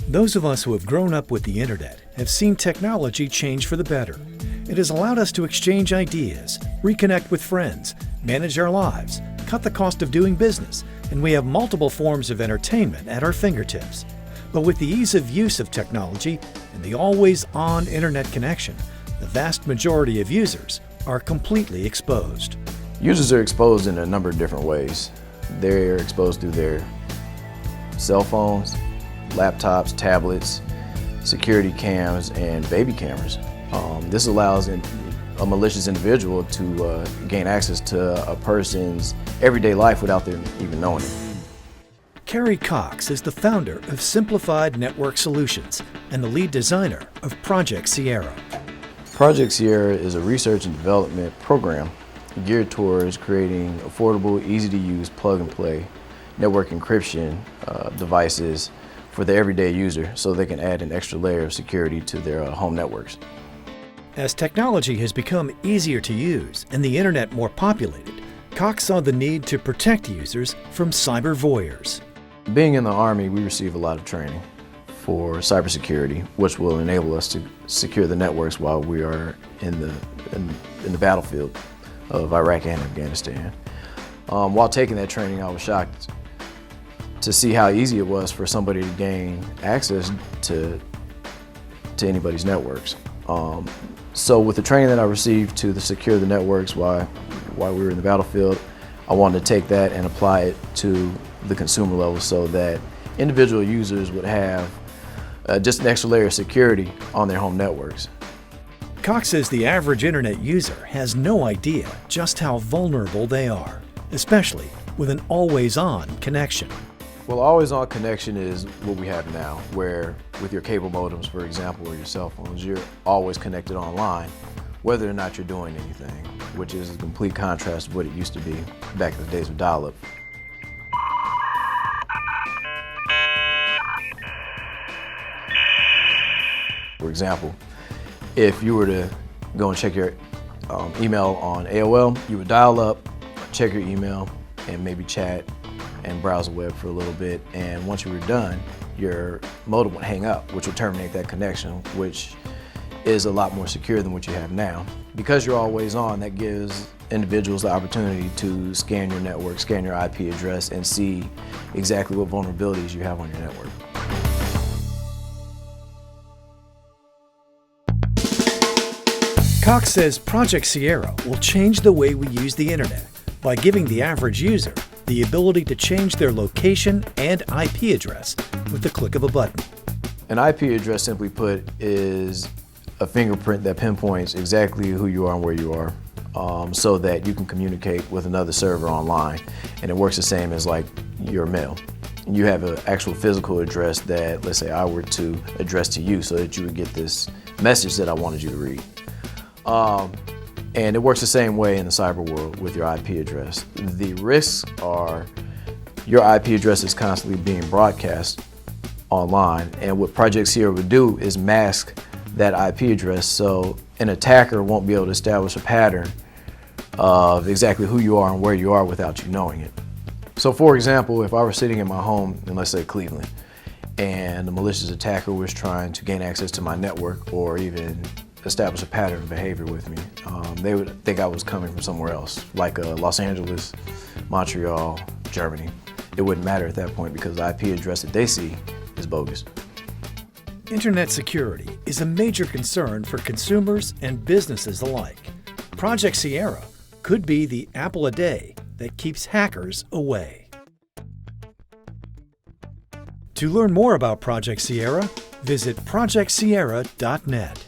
Those of us who have grown up with the internet have seen technology change for the better. It has allowed us to exchange ideas, reconnect with friends, manage our lives, cut the cost of doing business, and we have multiple forms of entertainment at our fingertips. But with the ease of use of technology and the always-on internet connection, the vast majority of users are completely exposed. Users are exposed in a number of different ways. They're exposed through their cell phones, laptops, tablets, security cams, and baby cameras. This allows a malicious individual to gain access to a person's everyday life without them even knowing it. Kerry Cox is the founder of Simplified Network Solutions and the lead designer of Project Sierra. Project Sierra is a research and development program geared towards creating affordable, easy-to-use, plug-and-play network encryption devices for the everyday user so they can add an extra layer of security to their home networks. As technology has become easier to use and the internet more populated, Cox saw the need to protect users from cyber voyeurs. Being in the Army, we receive a lot of training for cybersecurity, which will enable us to secure the networks while we are in the battlefield of Iraq and Afghanistan. While taking that training, I was shocked to see how easy it was for somebody to gain access to anybody's networks. So with the training that I received to secure the networks while we were in the battlefield, I wanted to take that and apply it to the consumer level so that individual users would have just an extra layer of security on their home networks. Cox says the average internet user has no idea just how vulnerable they are, especially with an always-on connection. Well, always-on connection is what we have now, where with your cable modems, for example, or your cell phones, you're always connected online, whether or not you're doing anything, which is a complete contrast to what it used to be back in the days of dial-up. For example, if you were to go and check your email on AOL, you would dial up, check your email, and maybe chat and browse the web for a little bit, and once you were done, your modem would hang up, which would terminate that connection, which is a lot more secure than what you have now. Because you're always on, that gives individuals the opportunity to scan your network, scan your IP address, and see exactly what vulnerabilities you have on your network. Cox says Project Sierra will change the way we use the internet by giving the average user the ability to change their location and IP address with the click of a button. An IP address, simply put, is a fingerprint that pinpoints exactly who you are and where you are, so that you can communicate with another server online. And it works the same as like your mail. You have an actual physical address that, let's say, I were to address to you so that you would get this message that I wanted you to read. And it works the same way in the cyber world with your IP address. The risks are your IP address is constantly being broadcast online, and what Project Sierra would do is mask that IP address so an attacker won't be able to establish a pattern of exactly who you are and where you are without you knowing it. So for example, if I were sitting in my home in, let's say, Cleveland, and a malicious attacker was trying to gain access to my network or even establish a pattern of behavior with me, they would think I was coming from somewhere else, like Los Angeles, Montreal, Germany. It wouldn't matter at that point because the IP address that they see is bogus. Internet security is a major concern for consumers and businesses alike. Project Sierra could be the apple a day that keeps hackers away. To learn more about Project Sierra, visit projectsierra.net.